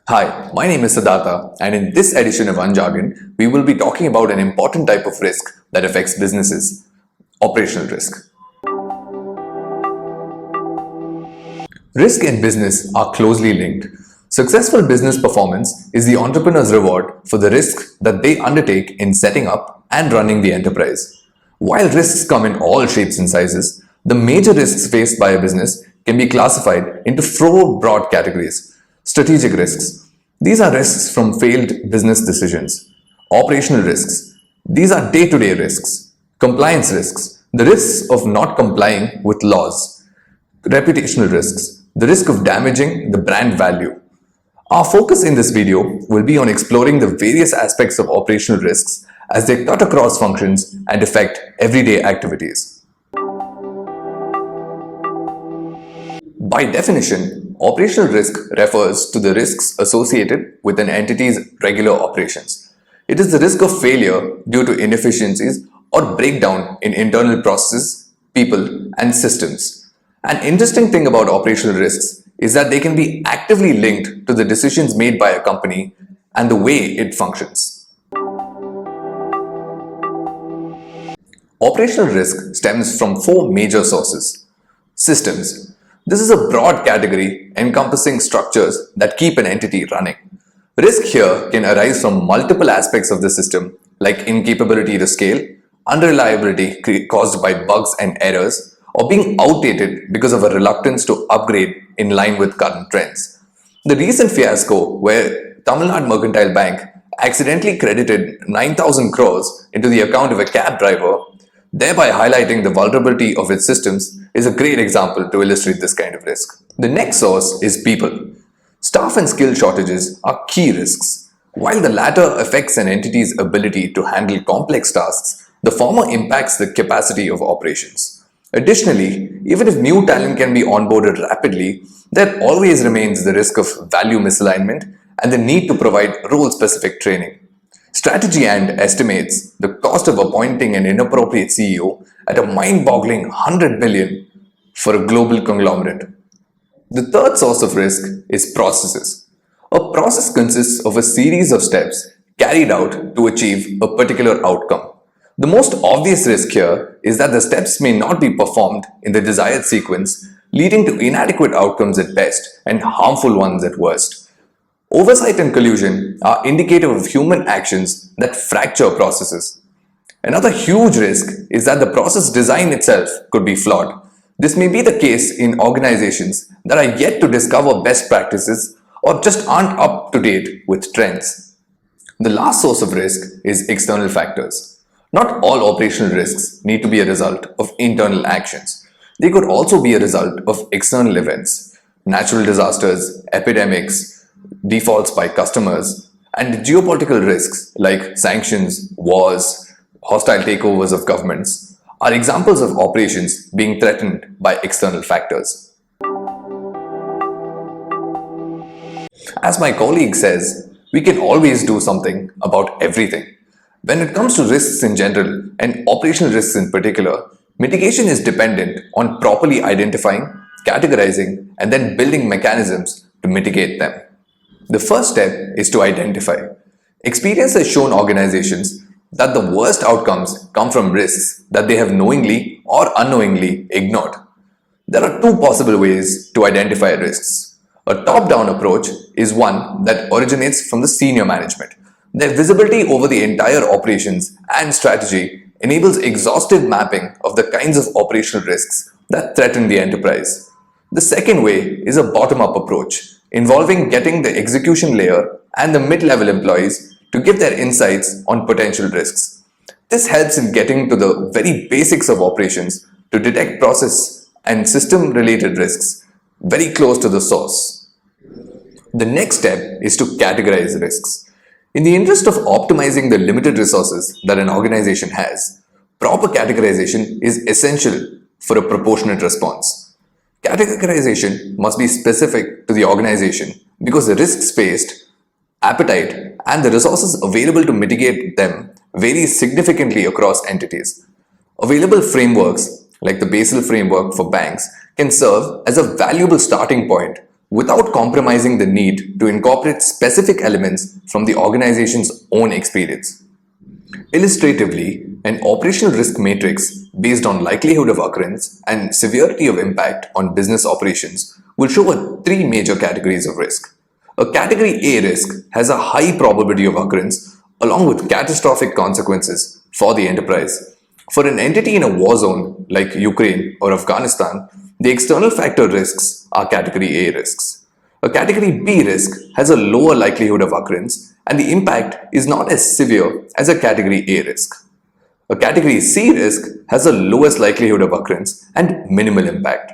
Hi, my name is Siddhartha, and in this edition of Unjargoned, we will be talking about an important type of risk that affects businesses: operational risk. Risk and business are closely linked. Successful business performance is the entrepreneur's reward for the risks that they undertake in setting up and running the enterprise. While risks come in all shapes and sizes, the major risks faced by a business can be classified into four broad categories. Strategic risks. These are risks from failed business decisions. Operational risks. These are day-to-day risks. Compliance risks. The risks of not complying with laws. Reputational risks. The risk of damaging the brand value. Our focus in this video will be on exploring the various aspects of operational risks as they cut across functions and affect everyday activities. By definition, operational risk refers to the risks associated with an entity's regular operations. It is the risk of failure due to inefficiencies or breakdown in internal processes, people, and systems. An interesting thing about operational risks is that they can be actively linked to the decisions made by a company and the way it functions. Operational risk stems from four major sources. Systems. This is a broad category encompassing structures that keep an entity running. Risk here can arise from multiple aspects of the system, like incapability to scale, unreliability caused by bugs and errors, or being outdated because of a reluctance to upgrade in line with current trends. The recent fiasco where Tamil Nadu Mercantile Bank accidentally credited 9,000 crores into the account of a cab driver, thereby highlighting the vulnerability of its systems, is a great example to illustrate this kind of risk. The next source is people. Staff and skill shortages are key risks. While the latter affects an entity's ability to handle complex tasks, the former impacts the capacity of operations. Additionally, even if new talent can be onboarded rapidly, there always remains the risk of value misalignment and the need to provide role-specific training. Strategy and estimates the cost of appointing an inappropriate CEO at a mind-boggling 100 million for a global conglomerate. The third source of risk is processes. A process consists of a series of steps carried out to achieve a particular outcome. The most obvious risk here is that the steps may not be performed in the desired sequence, leading to inadequate outcomes at best and harmful ones at worst. Oversight and collusion are indicative of human actions that fracture processes. Another huge risk is that the process design itself could be flawed. This may be the case in organizations that are yet to discover best practices or just aren't up to date with trends. The last source of risk is external factors. Not all operational risks need to be a result of internal actions. They could also be a result of external events, natural disasters, epidemics, defaults by customers, and geopolitical risks like sanctions, wars, hostile takeovers of governments are examples of operations being threatened by external factors. As my colleague says, we can always do something about everything. When it comes to risks in general and operational risks in particular, mitigation is dependent on properly identifying, categorizing, and then building mechanisms to mitigate them. The first step is to identify. Experience has shown organizations that the worst outcomes come from risks that they have knowingly or unknowingly ignored. There are two possible ways to identify risks. A top-down approach is one that originates from the senior management. Their visibility over the entire operations and strategy enables exhaustive mapping of the kinds of operational risks that threaten the enterprise. The second way is a bottom-up approach, involving getting the execution layer and the mid-level employees to give their insights on potential risks. This helps in getting to the very basics of operations to detect process and system-related risks very close to the source. The next step is to categorize risks. In the interest of optimizing the limited resources that an organization has, proper categorization is essential for a proportionate response. Categorization must be specific to the organization because the risks faced, appetite, and the resources available to mitigate them vary significantly across entities. Available frameworks, like the Basel framework for banks, can serve as a valuable starting point without compromising the need to incorporate specific elements from the organization's own experience. Illustratively, an operational risk matrix based on likelihood of occurrence and severity of impact on business operations will show three major categories of risk. A category A risk has a high probability of occurrence along with catastrophic consequences for the enterprise. For an entity in a war zone like Ukraine or Afghanistan, the external factor risks are category A risks. A category B risk has a lower likelihood of occurrence and the impact is not as severe as a category A risk. A category C risk has the lowest likelihood of occurrence and minimal impact.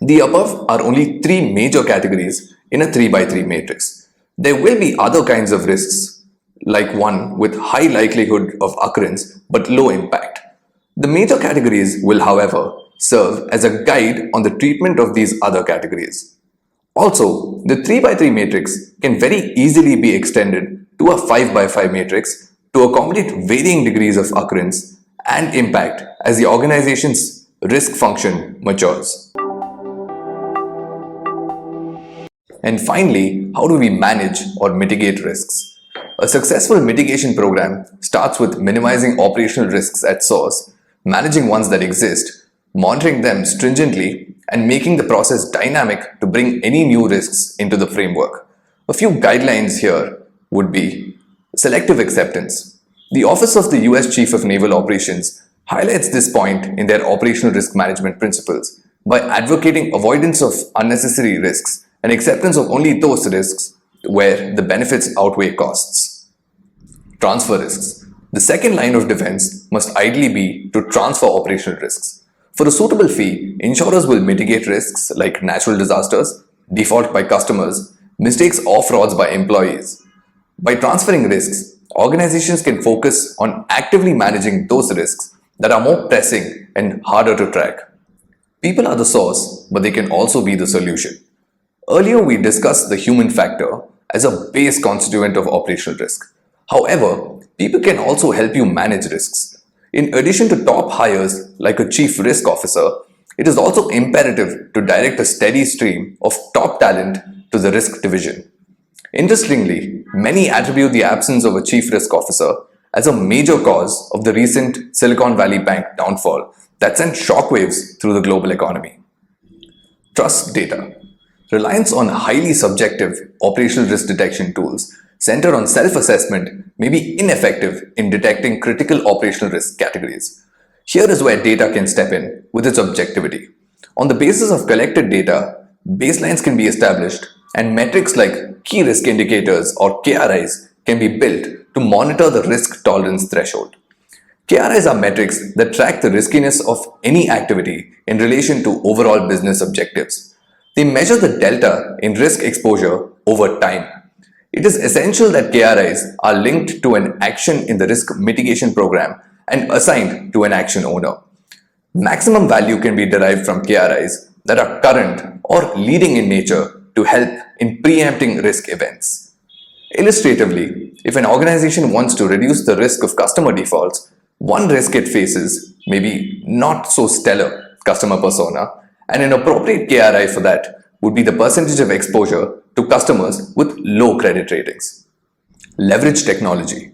The above are only three major categories in a 3x3 matrix. There will be other kinds of risks, like one with high likelihood of occurrence but low impact. The major categories will, however, serve as a guide on the treatment of these other categories. Also, the 3x3 matrix can very easily be extended to a 5x5 matrix to accommodate varying degrees of occurrence and impact as the organization's risk function matures. And finally, how do we manage or mitigate risks? A successful mitigation program starts with minimizing operational risks at source, managing ones that exist, monitoring them stringently, and making the process dynamic to bring any new risks into the framework. A few guidelines here would be selective acceptance. The Office of the US Chief of Naval Operations highlights this point in their operational risk management principles by advocating avoidance of unnecessary risks and acceptance of only those risks where the benefits outweigh costs. Transfer risks. The second line of defense must ideally be to transfer operational risks. For a suitable fee, insurers will mitigate risks like natural disasters, default by customers, mistakes or frauds by employees. By transferring risks, organizations can focus on actively managing those risks that are more pressing and harder to track. People are the source, but they can also be the solution. Earlier, we discussed the human factor as a base constituent of operational risk. However, people can also help you manage risks. In addition to top hires like a chief risk officer, it is also imperative to direct a steady stream of top talent to the risk division. Interestingly, many attribute the absence of a chief risk officer as a major cause of the recent Silicon Valley Bank downfall that sent shockwaves through the global economy. Trust data. Reliance on highly subjective operational risk detection tools centered on self-assessment may be ineffective in detecting critical operational risk categories. Here is where data can step in with its objectivity. On the basis of collected data, baselines can be established and metrics like key risk indicators or KRIs can be built to monitor the risk tolerance threshold. KRIs are metrics that track the riskiness of any activity in relation to overall business objectives. They measure the delta in risk exposure over time. It is essential that KRIs are linked to an action in the risk mitigation program and assigned to an action owner. Maximum value can be derived from KRIs that are current or leading in nature to help in preempting risk events. Illustratively, if an organization wants to reduce the risk of customer defaults, one risk it faces may be not so stellar customer persona, and an appropriate KRI for that would be the percentage of exposure to customers with low credit ratings. Leverage technology.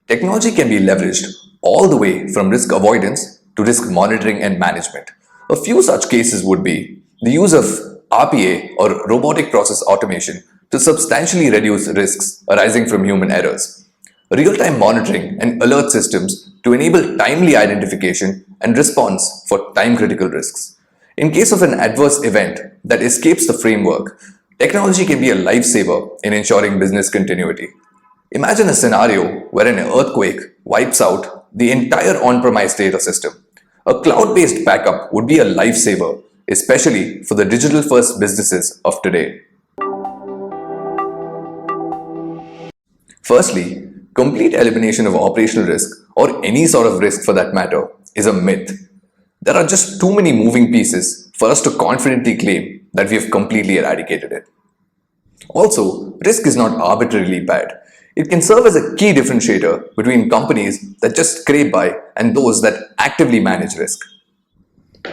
Technology can be leveraged all the way from risk avoidance to risk monitoring and management. A few such cases would be the use of RPA or robotic process automation to substantially reduce risks arising from human errors. Real-time monitoring and alert systems to enable timely identification and response for time-critical risks. In case of an adverse event that escapes the framework, technology can be a lifesaver in ensuring business continuity. Imagine a scenario where an earthquake wipes out the entire on-premise data system. A cloud-based backup would be a lifesaver, especially for the digital-first businesses of today. Firstly, complete elimination of operational risk, or any sort of risk for that matter, is a myth. There are just too many moving pieces for us to confidently claim that we have completely eradicated it. Also, risk is not arbitrarily bad. It can serve as a key differentiator between companies that just scrape by and those that actively manage risk.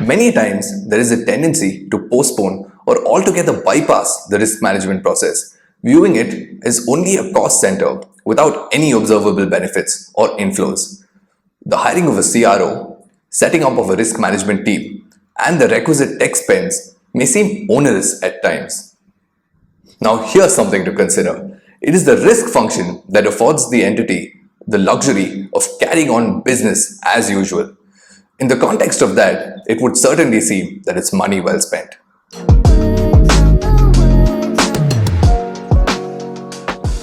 Many times, there is a tendency to postpone or altogether bypass the risk management process, viewing it as only a cost center without any observable benefits or inflows. The hiring of a CRO, setting up of a risk management team, and the requisite tech spends may seem onerous at times. Now, here's something to consider. It is the risk function that affords the entity the luxury of carrying on business as usual. In the context of that, it would certainly seem that it's money well spent.